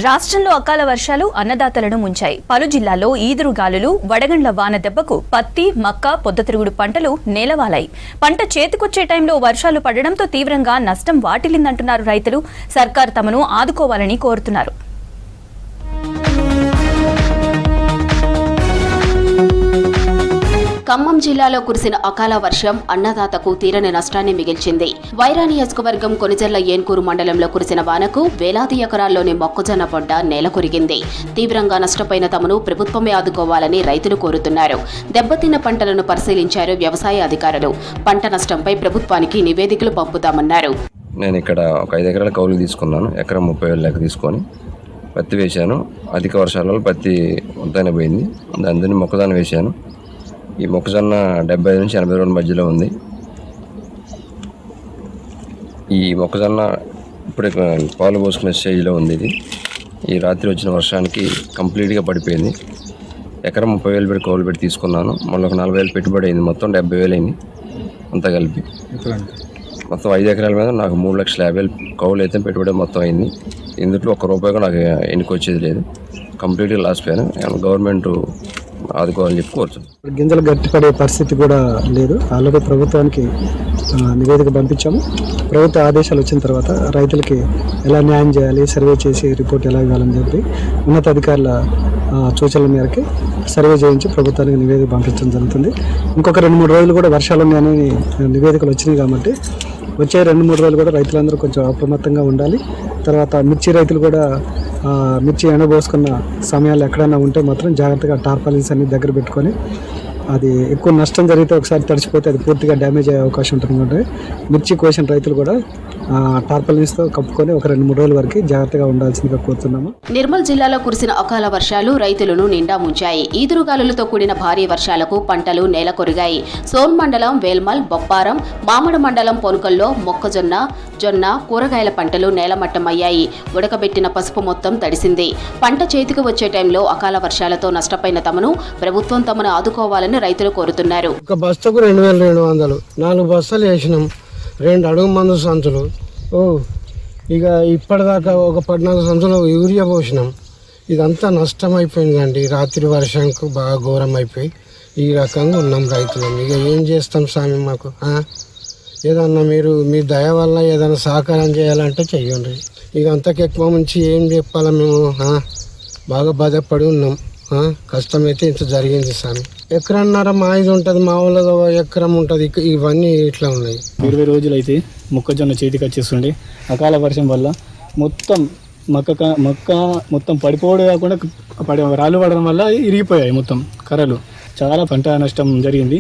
రాష్ట్రంలో అకాల వర్షాలు అన్నదాతలను ముంచాయి. పలు జిల్లాల్లో ఈదురుగాలులు, వడగండ్ల వాన దెబ్బకు పత్తి, మక్క, పొద్దుతిరుగుడు పంటలు నేలవాలాయి. పంట చేతికొచ్చే టైంలో వర్షాలు పడడంతో తీవ్రంగా నష్టం వాటిల్లిందంటున్నారు రైతులు. సర్కార్ తమను ఆదుకోవాలని కోరుతున్నారు. ఖమ్మం జిల్లాలో కురిసిన అకాల వర్షం అన్నదాతకు తీరని నష్టాన్ని మిగిల్చింది. వైరా నియోజకవర్గం కొనిజర్ల ఏన్కూరు మండలంలో కురిసిన వానకు వేలాది ఎకరాల్లోని మొక్కజొన్న పంట నేలకొరిగింది. తీవ్రంగా నష్టపోయిన తమను ప్రభుత్వమే ఆదుకోవాలని రైతులు కోరుతున్నారు. దెబ్బతిన్న పంటలను పరిశీలించారు వ్యవసాయ అధికారులు. పంట నష్టంపై ప్రభుత్వానికి నివేదికలు పంపుతామన్నారు. నేను ఇక్కడ ఒక 5 ఎకరాల కౌలు తీసుకున్నాను. ఎకరం 30,000 లెక్క తీసుకొని పత్తి వేశాను. అధిక వర్షాల వల్ల పత్తి ఉద్దన పోయింది. దాని మొక్కజొన్న వేశాను. ఈ మొక్కజొన్న 75 నుంచి 80 రోజుల మధ్యలో ఉంది. ఈ మొక్కజొన్న ఇప్పుడే పాలు పోసుకునే స్టేజ్లో ఉంది. ఇది ఈ రాత్రి వచ్చిన వర్షానికి కంప్లీట్గా పడిపోయింది. ఎకరం 30,000 పెట్టి కౌలు పెట్టి తీసుకున్నాను. మళ్ళీ ఒక 40,000 పెట్టుబడి అయింది. మొత్తం 70,000 అయింది అంతా కలిపి. మొత్తం 5 ఎకరాల మీద నాకు 3,50,000 కౌలు అయితే పెట్టుబడి మొత్తం అయింది. ఇందులో ₹1 కూడా నాకు ఎన్నిక వచ్చేది లేదు. కంప్లీట్గా లాస్ పోయాను. గవర్నమెంట్ ఆదుకోవాలని చెప్పి కోరుతున్నాను. గింజలు గట్టిపడే పరిస్థితి కూడా లేదు. ఆల్రెడీ ప్రభుత్వానికి నివేదిక పంపించాము. ప్రభుత్వ ఆదేశాలు వచ్చిన తర్వాత రైతులకి ఎలా న్యాయం చేయాలి, సర్వే చేసి రిపోర్ట్ ఎలా ఇవ్వాలని చెప్పి ఉన్నతాధికారుల సూచనల మేరకు సర్వే చేయించి ప్రభుత్వానికి నివేదిక పంపించడం జరుగుతుంది. ఇంకొక 2-3 రోజులు కూడా వర్షాలు ఉన్నాయని నివేదికలు వచ్చినాయి కాబట్టి వచ్చే 2-3 రోజులు కూడా రైతులందరూ కొంచెం అప్రమత్తంగా ఉండాలి. తర్వాత మిర్చి రైతులు కూడా మిర్చి ఎండబోసుకున్న సమయాలు ఎక్కడైనా ఉంటే మాత్రం జాగ్రత్తగా టార్పాలిన్స్ అన్ని దగ్గర పెట్టుకొని, అది ఎక్కువ నష్టం జరిగితే ఒకసారి తడిచిపోతే అది పూర్తిగా డ్యామేజ్ అయ్యే అవకాశం ఉంటుంది కాబట్టి మిర్చి కోసిన రైతులు కూడా టార్పాలిన్స్తో కప్పుకొని ఒక 2-3 రోజుల వరకు జాగ్రత్తగా ఉండాల్సిందిగా కోరుతున్నాము. నిర్మల్ జిల్లాలో కురిసిన అకాల వర్షాలు రైతులను నిండా ముంచాయి. ఈదురుగాలులతో కూడిన భారీ వర్షాలకు పంటలు నేలకొరిగాయి. సోన్ మండలం వేల్మల్, బొప్పారం, మామడ మండలం పొనుకల్లో మొక్కజొన్న, జొన్న, కూరగాయల పంటలు నేలమట్టమయ్యాయి. ఉడకబెట్టిన పసుపు మొత్తం తడిసింది. పంట చేతికి వచ్చే టైంలో అకాల వర్షాలతో నష్టపోయిన తమను ప్రభుత్వం తమను ఆదుకోవాలని రైతులు కోరుతున్నారు. ఒక బస్తాకు 2,200, 4 బస్తాలు వేసినాం. 2 అడుగు మందు సంచులు. ఇక ఇప్పటిదాకా ఒక 14 సంచులు యూరియా పోసినాం. ఇదంతా నష్టం అయిపోయిందండి. రాత్రి వర్షానికి బాగా ఘోరం అయిపోయి ఈ రకంగా ఉన్నాం రైతులం. ఇక ఏం చేస్తాం స్వామి, మాకు ఏదన్నా మీరు మీ దయ వల్ల ఏదైనా సహకారం చేయాలంటే చెయ్యండి. ఇక అంతకు ఎక్కువ నుంచి ఏం చెప్పాలా, మేము బాగా బాధపడి ఉన్నాం. కష్టమైతే ఇంత జరిగింది స్వామి. ఎకరన్నర మా ఇది ఉంటుంది, మా వాళ్ళ ఎకరం ఉంటుంది. ఇవన్నీ ఇట్లా ఉన్నాయి. 20 రోజులు అయితే మొక్కజొన్న చేతికి వచ్చేస్తుండే. అకాల వర్షం వల్ల మొత్తం మొక్క మొత్తం పడిపోవడం కాకుండా రాళ్ళు పడడం వల్ల ఇరిగిపోయాయి మొత్తం కర్రలు. చాలా పంట నష్టం జరిగింది.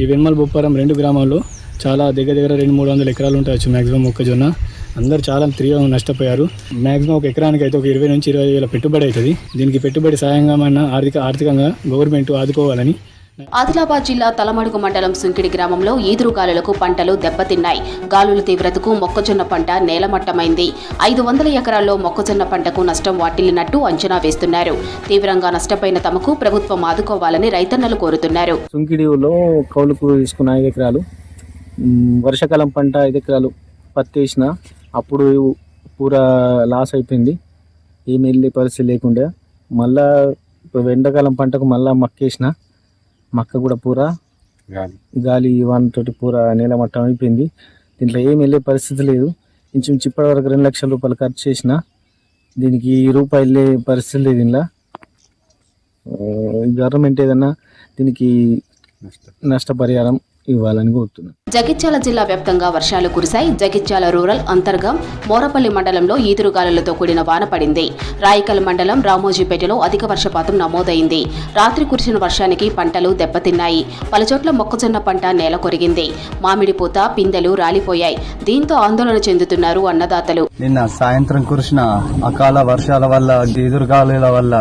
ఈ వెన్మల్, బొప్పారం 2 గ్రామాల్లో చాలా దగ్గర 200-300 ఎకరాలు ఉంటాయచ్చు మ్యాక్సిమం మొక్కజొన్న. అందరు చాలా తీవ్రంగా నష్టపోయారు. మ్యాక్సిమం ఒక ఎకరానికి అయితే ఒక 20 నుంచి 25,000 పెట్టుబడి అవుతుంది. దీనికి పెట్టుబడి సాయంగా ఆర్థికంగా గవర్నమెంట్ ఆదుకోవాలని. ఆదిలాబాద్ జిల్లా తలమడుగు మండలం సుంకిడి గ్రామంలో ఈదురుగాలులకు పంటలు దెబ్బతిన్నాయి. గాలుల తీవ్రతకు మొక్కజొన్న పంట నేలమట్టమైంది. 500 ఎకరాల్లో మొక్కజొన్న పంటకు నష్టం వాటిల్లినట్టు అంచనా వేస్తున్నారు. తీవ్రంగా నష్టపోయిన తమకు ప్రభుత్వం ఆదుకోవాలని రైతన్నలు కోరుతున్నారు. సుంకిడిలో కౌలుకు తీసుకున్న 5 ఎకరాలు, వర్షాకాలం పంట 5 ఎకరాలు పత్తి వేసిన. అప్పుడు పూరా లాస్ అయిపోయింది. ఏమి వెళ్ళే పరిస్థితి లేకుండా మళ్ళా ఇప్పుడు ఎండాకాలం పంటకు మళ్ళీ మక్కేసిన. మక్క కూడా పూరా గాలి వానతోటి పూరా నేలమట్టం అయిపోయింది. దీంట్లో ఏమి వెళ్ళే పరిస్థితి లేదు. ఇంచుమించు ఇప్పటి వరకు 2 లక్షల రూపాయలు ఖర్చు చేసిన. దీనికి ₹1 వెళ్ళే పరిస్థితి లేదు. దీనిలో గవర్నమెంట్ ఏదన్నా దీనికి నష్టపరిహారం ఇవ్వాలని కోరుతున్నాను. జగిత్యాల జిల్లా వ్యాప్తంగా వర్షాలు కురిశాయి. జగిత్యాల రూరల్ అంతర్గం మోరపల్లి మండలంలో ఈదురుగాలులతో కూడిన వాన పడింది. రాయికల్ మండలం రామోజీపేటలో అధిక వర్షపాతం నమోదైంది. రాత్రి కురిసిన వర్షానికి పంటలు దెబ్బతిన్నాయి. పలుచోట్ల మొక్కజొన్న పంట నేల కొరిగింది. మామిడి పూత, పిందెలు రాలిపోయాయి. దీంతో ఆందోళన చెందుతున్నారు అన్నదాతలు. నిన్న సాయంత్రం కురిసిన అకాల వర్షాల వల్ల, ఈదురుగాలుల వల్ల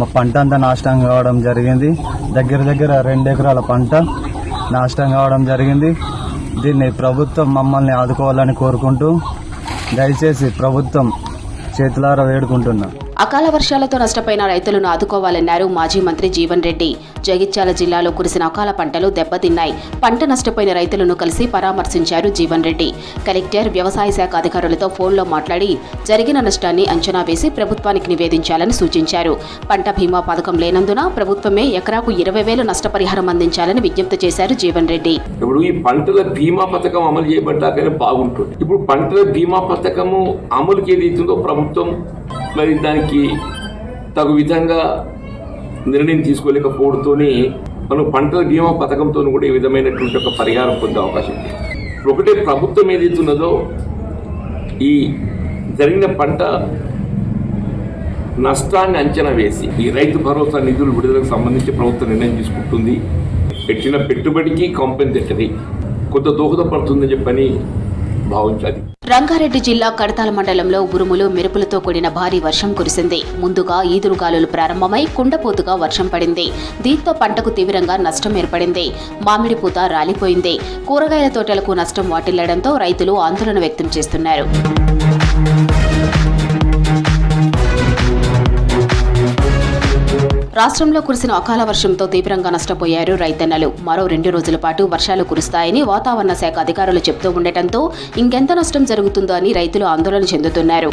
మా పంట అంతా నాశనం కావడం జరిగింది. దగ్గర 2 ఎకరాల పంట నాశనం కావడం జరిగింది. దీన్ని ప్రభుత్వం మమ్మల్ని ఆదుకోవాలని కోరుకుంటూ దయచేసి ప్రభుత్వం చేతులారా వేడుకుంటున్నా. అకాల వర్షాలతో నష్టపోయిన రైతులను ఆదుకోవాలన్నారు మాజీ మంత్రి జీవన్ రెడ్డి. జగిత్యాల జిల్లాలో కురిసిన అకాల పంటలు దెబ్బతిన్నాయి. పంట నష్టపోయిన రైతులను కలిసి పరామర్శించారు జీవన్ రెడ్డి. కలెక్టర్, వ్యవసాయ శాఖ అధికారులతో ఫోన్లో మాట్లాడి జరిగిన నష్టాన్ని అంచనా వేసి ప్రభుత్వానికి నివేదించాలని సూచించారు. పంట బీమా పథకం లేనందున ప్రభుత్వమే ఎకరాకు 20,000 నష్టపరిహారం అందించాలని విజ్ఞప్తి చేశారు జీవన్ రెడ్డి. ఇప్పుడు ఈ పంటల బీమా పథకం అమలు చేయబడ్డాకనే బాగుంటుంది. ఇప్పుడు పంటల బీమా పథకము అమలుకి ఏదైతుందో ప్రభుత్వం మరి దానికి తగు విధంగా నిర్ణయం తీసుకోలేకపోవడంతోనే మనం పంటల బీమా పథకంతో కూడా ఈ విధమైనటువంటి ఒక పరిహారం పొందే అవకాశం ఉంది. ఒకటే ప్రభుత్వం ఏదైతున్నదో ఈ జరిగిన పంట నష్టాన్ని అంచనా వేసి ఈ రైతు భరోసా నిధులు విడుదలకు సంబంధించి ప్రభుత్వం నిర్ణయం తీసుకుంటుంది. పెట్టిన పెట్టుబడికి కాంపెన్సేటరీ కొంత దోహదపడుతుందని చెప్పని భావించాలి. రంగారెడ్డి జిల్లా కడతాల మండలంలో ఉరుములు, మెరుపులతో కూడిన భారీ వర్షం కురిసింది. ముందుగా ఈదురుగాలులు ప్రారంభమై కుండపోతుగా వర్షం పడింది. దీంతో పంటకు తీవ్రంగా నష్టం ఏర్పడింది. మామిడి పూత రాలిపోయింది. కూరగాయల తోటలకు నష్టం వాటిల్లడంతో రైతులు ఆందోళన వ్యక్తం చేస్తున్నారు. రాష్ట్రంలో కురిసిన అకాల వర్షంతో తీవ్రంగా నష్టపోయారు రైతన్నలు. మరో 2 రోజుల పాటు వర్షాలు కురుస్తాయని వాతావరణ శాఖ అధికారులు చెబుతూ ఉండటంతో ఇంకెంత నష్టం జరుగుతుందో అని రైతులు ఆందోళన చెందుతున్నారు.